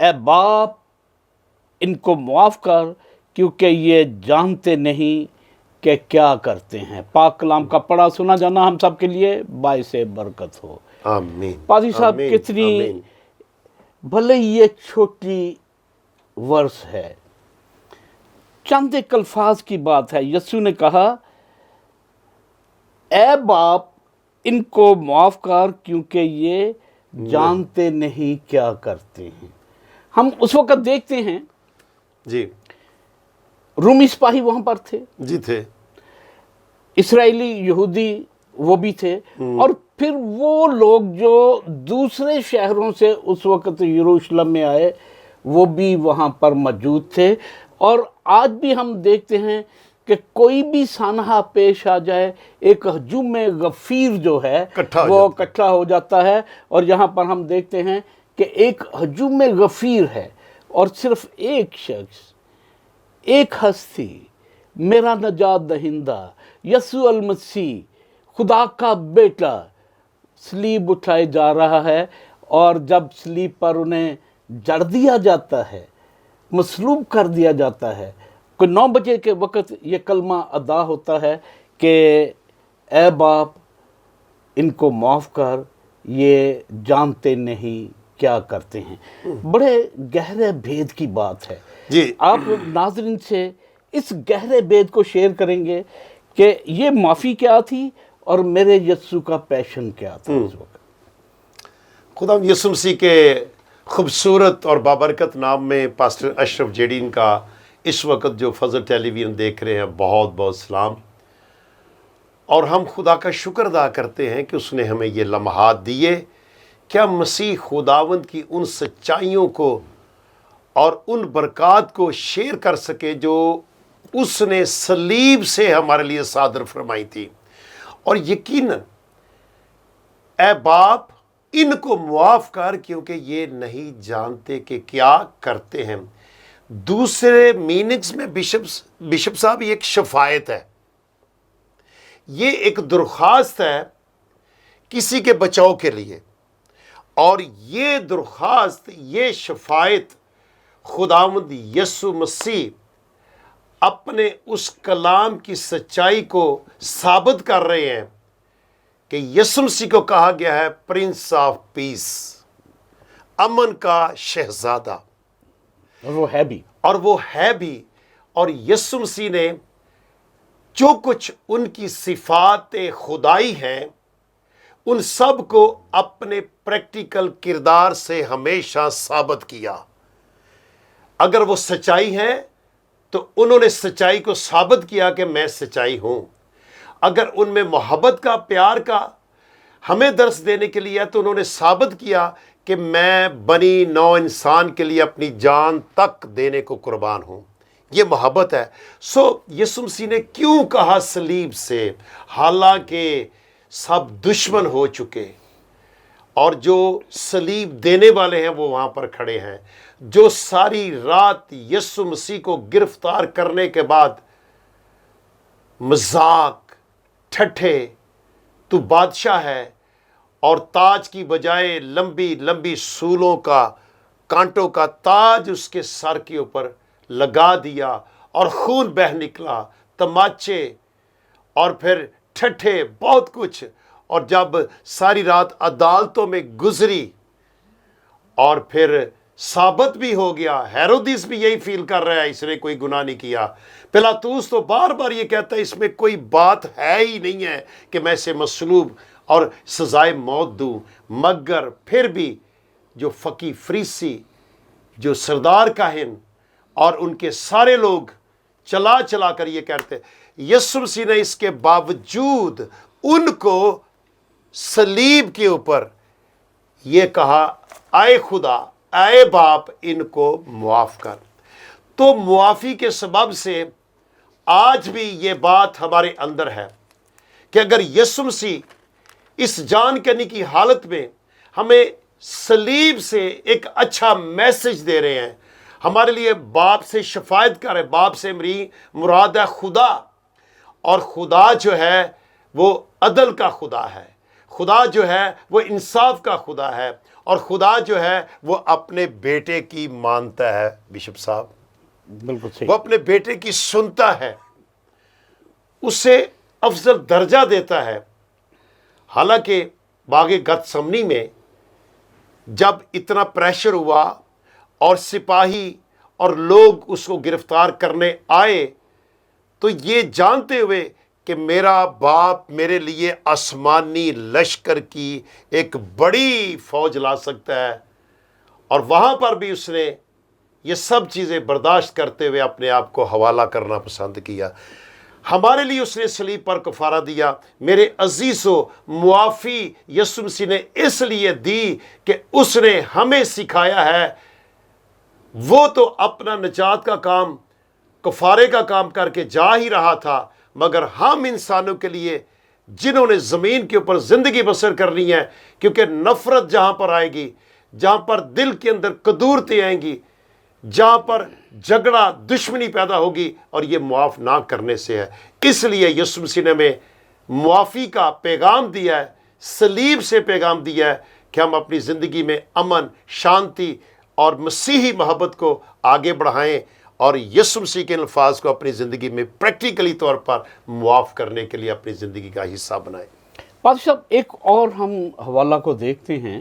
اے باپ ان کو معاف کر کیونکہ یہ جانتے نہیں کہ کیا کرتے ہیں۔ پاک کلام کا پڑھا سنا جانا ہم سب کے لیے باعث برکت ہو۔ آمین۔ پادری صاحب آمین، کتنی آمین۔ بھلے یہ چھوٹی ورس ہے، چند ایک الفاظ کی بات ہے۔ یسوع نے کہا اے باپ ان کو معاف کر کیونکہ یہ جانتے نہیں کیا کرتے ہیں۔ ہم اس وقت دیکھتے ہیں جی رومی سپاہی وہاں پر تھے، جی تھے۔ اسرائیلی یہودی وہ بھی تھے، اور پھر وہ لوگ جو دوسرے شہروں سے اس وقت یروشلم میں آئے وہ بھی وہاں پر موجود تھے۔ اور آج بھی ہم دیکھتے ہیں کہ کوئی بھی سانحہ پیش آ جائے، ایک ہجوم غفیر جو ہے وہ اکٹھا ہو جاتا ہے، اور یہاں پر ہم دیکھتے ہیں کہ ایک ہجوم غفیر ہے، اور صرف ایک شخص، ایک ہستی، میرا نجات دہندہ یسوع المسیح خدا کا بیٹا صلیب اٹھائے جا رہا ہے، اور جب صلیب پر انہیں جڑ دیا جاتا ہے، مصلوب کر دیا جاتا ہے، کوئی 9 بجے کے وقت یہ کلمہ ادا ہوتا ہے کہ اے باپ ان کو معاف کر، یہ جانتے نہیں کیا کرتے ہیں۔ بڑے گہرے بھید کی بات ہے۔ جی آپ ناظرین سے اس گہرے بھید کو شیئر کریں گے کہ یہ معافی کیا تھی اور میرے یسوع کا پیشن کیا تھا اس وقت۔ خدا یسوع مسیح کے خوبصورت اور بابرکت نام میں پاسٹر اشرف جیڈین کا اس وقت جو فضل ٹیلی ویژن دیکھ رہے ہیں بہت بہت سلام، اور ہم خدا کا شکر ادا کرتے ہیں کہ اس نے ہمیں یہ لمحات دیے کہ ہم مسیح خداوند کی ان سچائیوں کو اور ان برکات کو شیئر کر سکے جو اس نے صلیب سے ہمارے لیے صادر فرمائی تھی۔ اور یقیناً اے باپ ان کو معاف کر کیونکہ یہ نہیں جانتے کہ کیا کرتے ہیں۔ دوسرے میننگز میں بشپ صاحب یہ ایک شفاعت ہے، یہ ایک درخواست ہے کسی کے بچاؤ کے لیے، اور یہ درخواست، یہ شفاعت خداوند یسوع مسیح اپنے اس کلام کی سچائی کو ثابت کر رہے ہیں کہ یسوع مسیح کو کہا گیا ہے پرنس آف پیس، امن کا شہزادہ، اور وہ ہے بھی، اور یسوع مسیح نے جو کچھ ان کی صفات خدائی ہیں ان سب کو اپنے پریکٹیکل کردار سے ہمیشہ ثابت کیا۔ اگر وہ سچائی ہے تو انہوں نے سچائی کو ثابت کیا کہ میں سچائی ہوں۔ اگر ان میں محبت کا، پیار کا ہمیں درس دینے کے لیے ہے تو انہوں نے ثابت کیا کہ میں بنی نو انسان کے لیے اپنی جان تک دینے کو قربان ہوں۔ یہ محبت ہے۔ سو یسوع مسیح نے کیوں کہا صلیب سے، حالانکہ سب دشمن ہو چکے، اور جو صلیب دینے والے ہیں وہ وہاں پر کھڑے ہیں، جو ساری رات یسوع مسیح کو گرفتار کرنے کے بعد مذاق، ٹھٹھے، تو بادشاہ ہے، اور تاج کی بجائے لمبی لمبی سولوں کا، کانٹوں کا تاج اس کے سر کے اوپر لگا دیا، اور خون بہہ نکلا، تماچے، اور پھر ٹھٹھے، بہت کچھ۔ اور جب ساری رات عدالتوں میں گزری اور پھر ثابت بھی ہو گیا، ہیرودیس بھی یہی فیل کر رہا ہے اس نے کوئی گناہ نہیں کیا، پیلاطوس تو بار بار یہ کہتا ہے اس میں کوئی بات ہے ہی نہیں ہے کہ میں اسے مصلوب اور سزائے موت دوں، مگر پھر بھی جو فقی فریسی، جو سردار کاہن اور ان کے سارے لوگ چلا چلا کر یہ کہتے، یسوع مسیح نے اس کے باوجود ان کو صلیب کے اوپر یہ کہا اے خدا، اے باپ ان کو معاف کر۔ تو معافی کے سبب سے آج بھی یہ بات ہمارے اندر ہے کہ اگر یسوع مسیح اس جان کرنے کی حالت میں ہمیں صلیب سے ایک اچھا میسج دے رہے ہیں، ہمارے لیے باپ سے شفاعت کر رہے، باپ سے مراد ہے خدا، اور خدا جو ہے وہ عدل کا خدا ہے، خدا جو ہے وہ انصاف کا خدا ہے، اور خدا جو ہے وہ اپنے بیٹے کی مانتا ہے بشپ صاحب، بالکل صحیح. وہ اپنے بیٹے کی سنتا ہے، اسے افضل درجہ دیتا ہے. حالانکہ باغ گتسمنی میں جب اتنا پریشر ہوا اور سپاہی اور لوگ اس کو گرفتار کرنے آئے، تو یہ جانتے ہوئے کہ میرا باپ میرے لیے آسمانی لشکر کی ایک بڑی فوج لا سکتا ہے، اور وہاں پر بھی اس نے یہ سب چیزیں برداشت کرتے ہوئے اپنے آپ کو حوالہ کرنا پسند کیا. ہمارے لیے اس نے صلیب پر کفارہ دیا. میرے عزیزو، معافی یسوع مسیح نے اس لیے دی کہ اس نے ہمیں سکھایا ہے. وہ تو اپنا نجات کا کام، کفارے کا کام کر کے جا ہی رہا تھا، مگر ہم انسانوں کے لیے جنہوں نے زمین کے اوپر زندگی بسر کرنی ہے، کیونکہ نفرت جہاں پر آئے گی، جہاں پر دل کے اندر قدورتیں آئیں گی، جہاں پر جھگڑا دشمنی پیدا ہوگی، اور یہ معاف نہ کرنے سے ہے. اس لیے یسوع مسیح نے ہمیں معافی کا پیغام دیا ہے، صلیب سے پیغام دیا ہے کہ ہم اپنی زندگی میں امن، شانتی اور مسیحی محبت کو آگے بڑھائیں، اور یسوع مسیح کے الفاظ کو اپنی زندگی میں پریکٹیکلی طور پر معاف کرنے کے لیے اپنی زندگی کا حصہ بنائیں. پادری صاحب، ایک اور ہم حوالہ کو دیکھتے ہیں.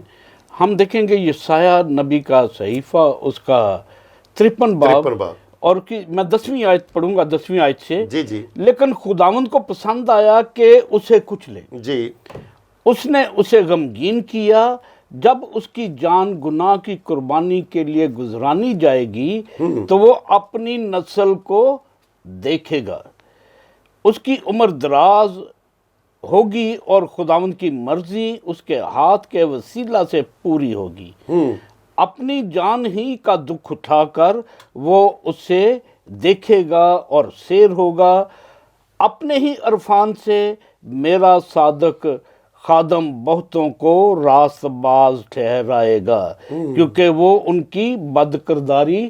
ہم دیکھیں گے یسایہ نبی کا صحیفہ، اس کا 53 باب، اور میں 10ویں آیت پڑھوں گا، 10ویں آیت سے. جی لیکن خداوند کو پسند آیا کہ اسے کچھ لے. جی. اس نے اسے غمگین کیا. جب اس کی جان گناہ کی قربانی کے لیے گزرانی جائے گی تو وہ اپنی نسل کو دیکھے گا. اس کی عمر دراز ہوگی اور خداوند کی مرضی اس کے ہاتھ کے وسیلہ سے پوری ہوگی. اپنی جان ہی کا دکھ اٹھا کر وہ اسے دیکھے گا اور سیر ہوگا. اپنے ہی عرفان سے میرا صادق خادم بہتوں کو راست باز ٹھہرائے گا، کیونکہ وہ ان کی بد کرداری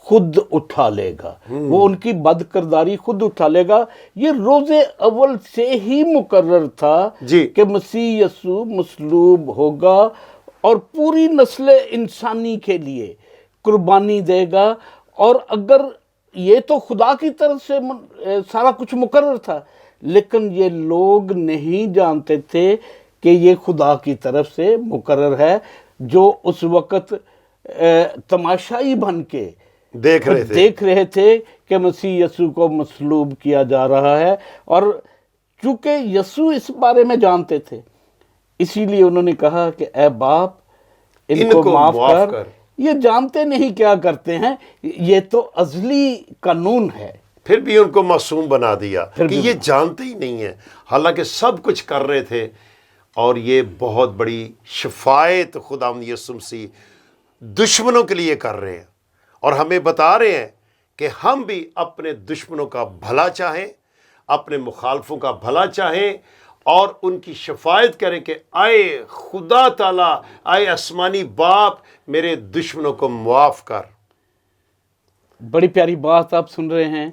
خود اٹھا لے گا. وہ ان کی بد کرداری خود اٹھا لے گا. یہ روز اول سے ہی مقرر تھا کہ مسیح یسوع مصلوب ہوگا اور پوری نسل انسانی کے لیے قربانی دے گا. اور اگر یہ تو خدا کی طرف سے سارا کچھ مقرر تھا، لیکن یہ لوگ نہیں جانتے تھے کہ یہ خدا کی طرف سے مقرر ہے، جو اس وقت تماشائی بن کے دیکھ رہے تھے کہ مسیح یسوع کو مصلوب کیا جا رہا ہے. اور چونکہ یسوع اس بارے میں جانتے تھے، اسی لیے انہوں نے کہا کہ اے باپ، ان کو معاف کر، یہ جانتے نہیں کیا کرتے ہیں. یہ تو ازلی قانون ہے. پھر بھی ان کو معصوم بنا دیا کہ یہ جانتے ہی نہیں ہیں، حالانکہ سب کچھ کر رہے تھے. اور یہ بہت بڑی شفاعت خداوند یسوع مسیح دشمنوں کے لیے کر رہے ہیں، اور ہمیں بتا رہے ہیں کہ ہم بھی اپنے دشمنوں کا بھلا چاہیں، اپنے مخالفوں کا بھلا چاہیں، اور ان کی شفاعت کریں کہ اے خدا تعالیٰ، اے آسمانی باپ، میرے دشمنوں کو معاف کر. بڑی پیاری بات آپ سن رہے ہیں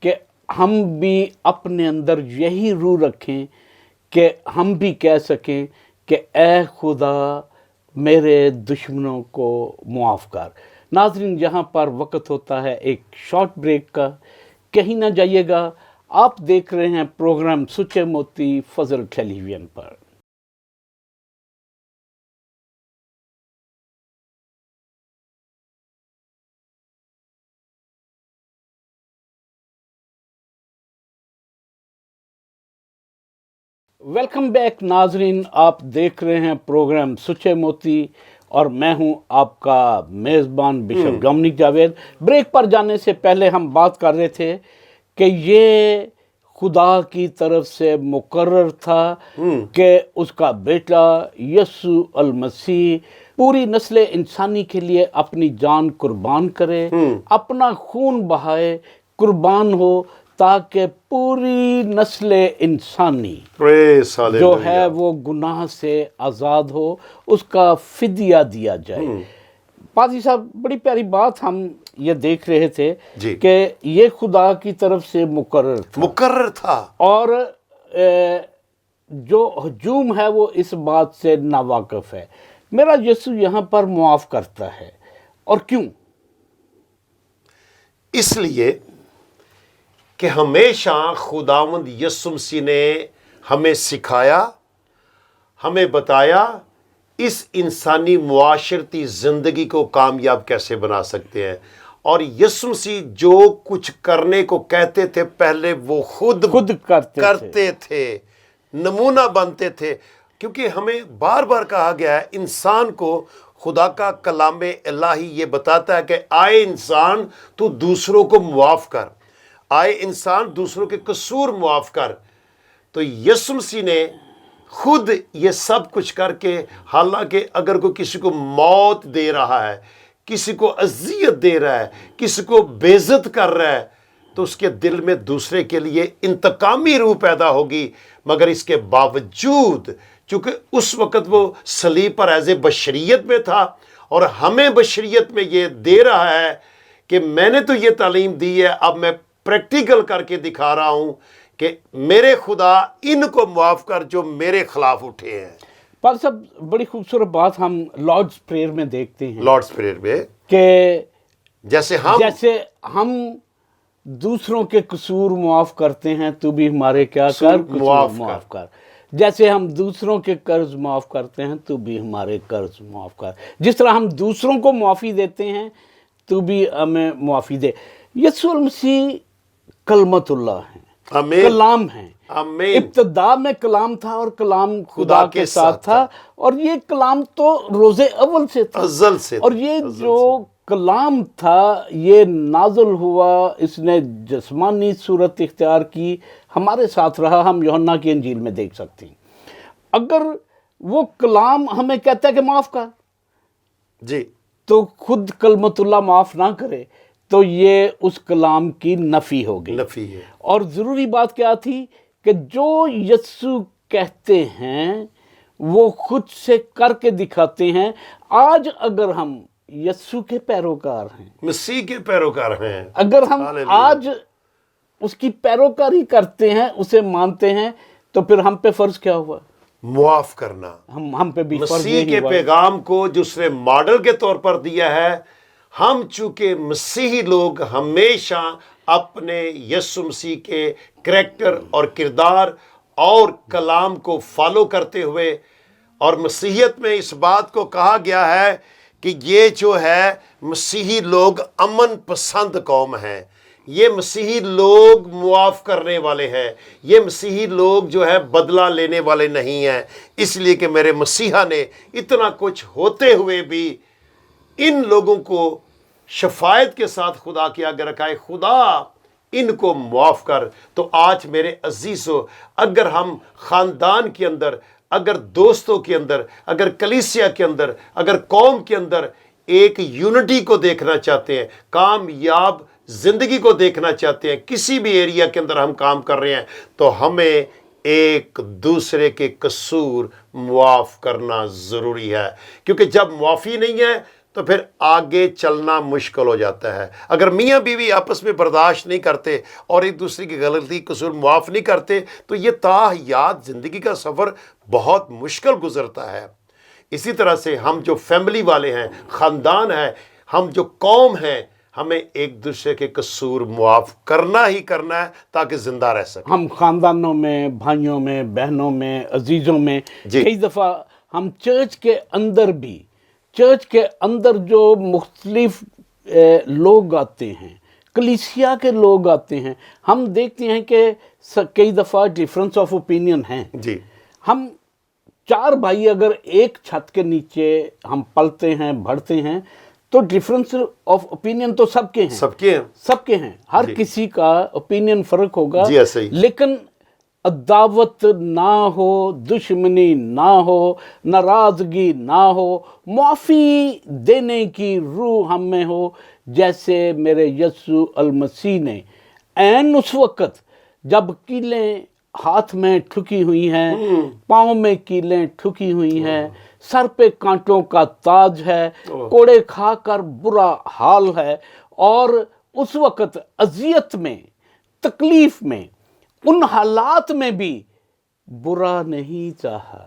کہ ہم بھی اپنے اندر یہی روح رکھیں کہ ہم بھی کہہ سکیں کہ اے خدا، میرے دشمنوں کو معاف کر. ناظرین، یہاں پر وقت ہوتا ہے ایک شارٹ بریک کا. کہیں نہ جائیے گا، آپ دیکھ رہے ہیں پروگرام سچے موتی فضل ٹیلی ویژن پر. ویلکم بیک ناظرین، آپ دیکھ رہے ہیں پروگرام سچے موتی، اور میں ہوں آپ کا میزبان بشپ ڈومنک جاوید. بریک پر جانے سے پہلے ہم بات کر رہے تھے کہ یہ خدا کی طرف سے مقرر تھا کہ اس کا بیٹا یسوع المسیح پوری نسل انسانی کے لیے اپنی جان قربان کرے، اپنا خون بہائے، قربان ہو، تاکہ پوری نسل انسانی جو ہے وہ گناہ سے آزاد ہو، اس کا فدیہ دیا جائے. پادری صاحب، بڑی پیاری بات ہم یہ دیکھ رہے تھے کہ یہ خدا کی طرف سے مقرر تھا، اور جو ہجوم ہے وہ اس بات سے ناواقف ہے. میرا یسوع یہاں پر معاف کرتا ہے، اور کیوں؟ اس لیے کہ ہمیشہ خداوند یسوع مسیح نے ہمیں سکھایا، ہمیں بتایا اس انسانی معاشرتی زندگی کو کامیاب کیسے بنا سکتے ہیں، اور یسوع مسیح جو کچھ کرنے کو کہتے تھے پہلے وہ خود کرتے تھے، نمونہ بنتے تھے، کیونکہ ہمیں بار بار کہا گیا ہے انسان کو خدا کا کلام الہی یہ بتاتا ہے کہ آئے انسان تو دوسروں کو معاف کر، آئے انسان دوسروں کے قصور معاف کر۔ تو یسوع مسیح نے خود یہ سب کچھ کر کے، حالانکہ اگر کوئی کسی کو موت دے رہا ہے، کسی کو اذیت دے رہا ہے، کسی کو بے عزت کر رہا ہے، تو اس کے دل میں دوسرے کے لیے انتقامی روح پیدا ہوگی، مگر اس کے باوجود چونکہ اس وقت وہ صلیب پر ایز اے بشریت میں تھا، اور ہمیں بشریت میں یہ دے رہا ہے کہ میں نے تو یہ تعلیم دی ہے، اب میں پریکٹیکل کر کے دکھا رہا ہوں کہ میرے خدا ان کو معاف کر جو میرے خلاف اٹھے ہیں۔ پادری صاحب، بڑی خوبصورت بات ہم لارڈس پریئر میں دیکھتے ہیں لارڈس پریئر میں کہ جیسے ہم دوسروں کے قصور معاف کرتے ہیں، تو بھی ہمارے کیا کر معاف کر، جیسے ہم دوسروں کے قرض معاف کرتے ہیں تو بھی ہمارے قرض معاف کر، جس طرح ہم دوسروں کو معافی دیتے ہیں تو بھی ہمیں معافی دے۔ یسوع المسیح کلمت اللہ ہیں، آمین، کلام ہیں، آمین، ابتدا میں کلام تھا اور کلام خدا کے ساتھ تھا، اور یہ کلام تو روز اول سے تھا، ازل سے، اور یہ جو کلام تھا یہ نازل ہوا، اس نے جسمانی صورت اختیار کی، ہمارے ساتھ رہا، ہم یوحنا کی انجیل میں دیکھ سکتے ہیں۔ اگر وہ کلام ہمیں کہتا ہے کہ معاف کر، جی، تو خود کلمت اللہ معاف نہ کرے تو یہ اس کلام کی نفی ہو گئی۔ نفی ہے۔ اور ضروری بات کیا تھی کہ جو یسوع کہتے ہیں وہ خود سے کر کے دکھاتے ہیں۔ آج اگر ہم یسوع کے پیروکار ہیں، مسیح کے پیروکار ہیں، اگر ہم ہاللیلویہ، آج اس کی پیروکاری کرتے ہیں، اسے مانتے ہیں، تو پھر ہم پہ فرض کیا ہوا؟ معاف کرنا۔ ہم پہ بھی فرض مسیح یہی کے ہوا۔ پیغام کو جو اس نے ماڈل کے طور پر دیا ہے، ہم چونکہ مسیحی لوگ ہمیشہ اپنے یسوع مسیح کے کریکٹر اور کردار اور کلام کو فالو کرتے ہوئے، اور مسیحیت میں اس بات کو کہا گیا ہے کہ یہ جو ہے مسیحی لوگ امن پسند قوم ہیں، یہ مسیحی لوگ معاف کرنے والے ہیں، یہ مسیحی لوگ جو ہے بدلہ لینے والے نہیں ہیں، اس لیے کہ میرے مسیحا نے اتنا کچھ ہوتے ہوئے بھی ان لوگوں کو شفاعت کے ساتھ خدا کے آگے رکھا ہے، خدا ان کو معاف کر۔ تو آج میرے عزیزو، اگر ہم خاندان کے اندر، اگر دوستوں کے اندر، اگر کلیسیا کے اندر، اگر قوم کے اندر ایک یونٹی کو دیکھنا چاہتے ہیں، کامیاب زندگی کو دیکھنا چاہتے ہیں، کسی بھی ایریا کے اندر ہم کام کر رہے ہیں، تو ہمیں ایک دوسرے کے قصور معاف کرنا ضروری ہے، کیونکہ جب معافی نہیں ہے تو پھر آگے چلنا مشکل ہو جاتا ہے۔ اگر میاں بیوی آپس میں برداشت نہیں کرتے اور ایک دوسرے کی غلطی قصور معاف نہیں کرتے تو یہ تاحیات زندگی کا سفر بہت مشکل گزرتا ہے۔ اسی طرح سے ہم جو فیملی والے ہیں، خاندان ہیں، ہم جو قوم ہیں، ہمیں ایک دوسرے کے قصور معاف کرنا ہی کرنا ہے تاکہ زندہ رہ سکیں۔ ہم خاندانوں میں، بھائیوں میں، بہنوں میں، عزیزوں میں، کئی دفعہ ہم چرچ کے اندر بھی، چرچ کے اندر جو مختلف لوگ آتے ہیں، کلیسیا کے لوگ آتے ہیں، ہم دیکھتے ہیں کہ کئی دفعہ ڈیفرنس آف اوپینین ہیں۔ جی، ہم 4 بھائی اگر ایک چھت کے نیچے ہم پلتے ہیں، بڑھتے ہیں، تو ڈیفرنس آف اوپینین تو سب کے ہیں، سب کے ہیں، ہر کسی کا اوپینین فرق ہوگا، جی ایسے ہی، لیکن عداوت نہ ہو، دشمنی نہ ہو، ناراضگی نہ ہو، معافی دینے کی روح ہم میں ہو، جیسے میرے یسوع المسیح نے عین اس وقت جب کیلیں ہاتھ میں ٹھکی ہوئی ہیں، پاؤں میں کیلیں ٹھکی ہوئی ہیں، سر پہ کانٹوں کا تاج ہے، کوڑے کھا کر برا حال ہے، اور اس وقت اذیت میں، تکلیف میں، ان حالات میں بھی برا نہیں چاہا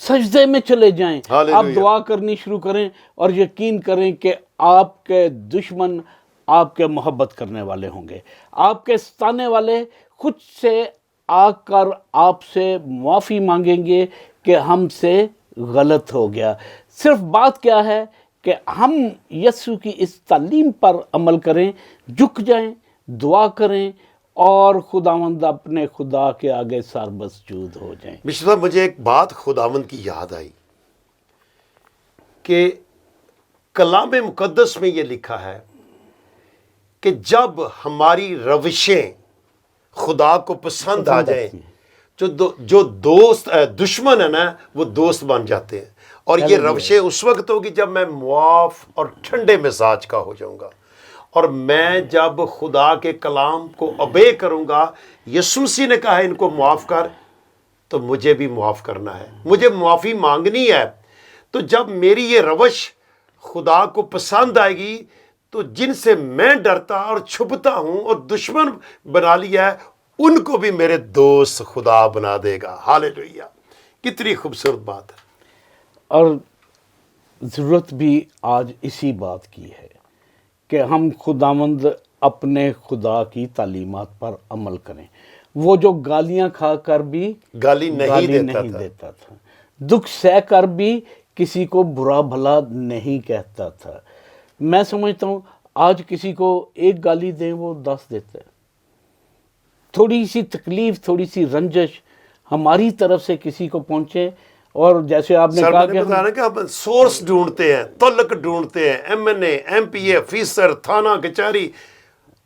سجدے میں چلے جائیں, Hallelujah. آپ دعا کرنی شروع کریں اور یقین کریں کہ آپ کے دشمن آپ کے محبت کرنے والے ہوں گے. آپ کے ستانے والے خود سے آ کر آپ سے معافی مانگیں گے کہ ہم سے غلط ہو گیا. صرف بات کیا ہے کہ ہم یسوع کی اس تعلیم پر عمل کریں, جھک جائیں, دعا کریں اور خداوند اپنے خدا کے آگے سر مسجود ہو جائیں. بشپ صاحب مجھے ایک بات خداوند کی یاد آئی کہ کلام مقدس میں یہ لکھا ہے کہ جب ہماری روشیں خدا کو پسند آ جائیں, جو دوست دشمن ہے نا وہ دوست بن جاتے ہیں. اور یہ روشیں اس وقت ہوگی جب میں معاف اور ٹھنڈے مزاج کا ہو جاؤں گا, اور میں جب خدا کے کلام کو obey کروں گا. یسوع مسیح نے کہا ہے ان کو معاف کر, تو مجھے بھی معاف کرنا ہے, مجھے معافی مانگنی ہے. تو جب میری یہ روش خدا کو پسند آئے گی تو جن سے میں ڈرتا اور چھپتا ہوں اور دشمن بنا لیا ہے ان کو بھی میرے دوست خدا بنا دے گا. ہاللیلویہ, کتنی خوبصورت بات ہے. اور ضرورت بھی آج اسی بات کی ہے کہ ہم خداوند اپنے خدا کی تعلیمات پر عمل کریں. وہ جو گالیاں کھا کر بھی گالی نہیں دیتا تھا, دکھ سہ کر بھی کسی کو برا بھلا نہیں کہتا تھا. میں سمجھتا ہوں آج کسی کو ایک گالی دیں وہ 10 دیتا ہے. تھوڑی سی تکلیف, تھوڑی سی رنجش ہماری طرف سے کسی کو پہنچے, اور جیسے آپ نے کہا کہ بتانا کہ ہم سورس ڈھونڈتے ہیں, تعلق ڈھونڈتے ہیں, MNA MPA افیسر تھانہ کچہری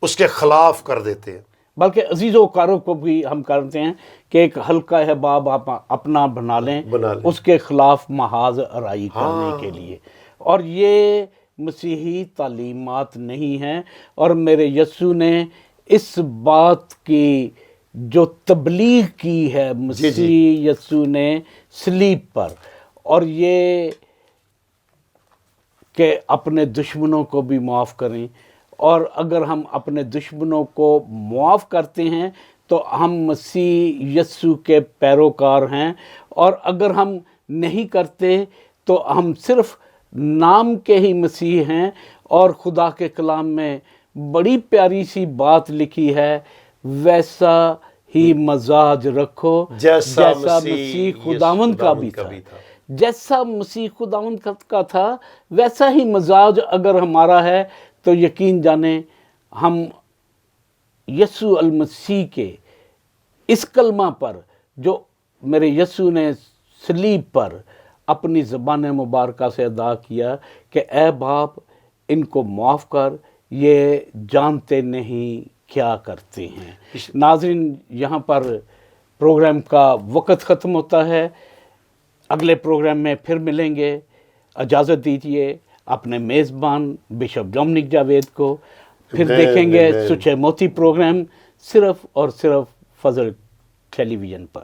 اس کے خلاف کر دیتے ہیں. بلکہ عزیز و کاروں کو بھی ہم کرتے ہیں کہ ایک ہلکا احباب آپ اپنا بنا لیں اس کے خلاف محاذ ارائی کرنے کے لیے. اور یہ مسیحی تعلیمات نہیں ہیں. اور میرے یسوع نے اس بات کی جو تبلیغ کی ہے مسیح یسوع نے صلیب پر, اور یہ کہ اپنے دشمنوں کو بھی معاف کریں. اور اگر ہم اپنے دشمنوں کو معاف کرتے ہیں تو ہم مسیح یسوع کے پیروکار ہیں, اور اگر ہم نہیں کرتے تو ہم صرف نام کے ہی مسیح ہیں. اور خدا کے کلام میں بڑی پیاری سی بات لکھی ہے, ویسا ہی مزاج رکھو جیسا مسیح خداوند کا بھی تھا. جیسا مسیح خداوند کا تھا ویسا ہی مزاج اگر ہمارا ہے تو یقین جانیں ہم یسوع المسیح کے اس کلمہ پر جو میرے یسوع نے صلیب پر اپنی زبان مبارکہ سے ادا کیا کہ اے باپ ان کو معاف کر, یہ جانتے نہیں کیا کرتے ہیں. ناظرین, یہاں پر پروگرام کا وقت ختم ہوتا ہے. اگلے پروگرام میں پھر ملیں گے. اجازت دیجیے اپنے میزبان بشپ ڈومنک جاوید کو. پھر دیکھیں گے سچے موتی پروگرام صرف اور صرف فضل ٹیلی ویژن پر.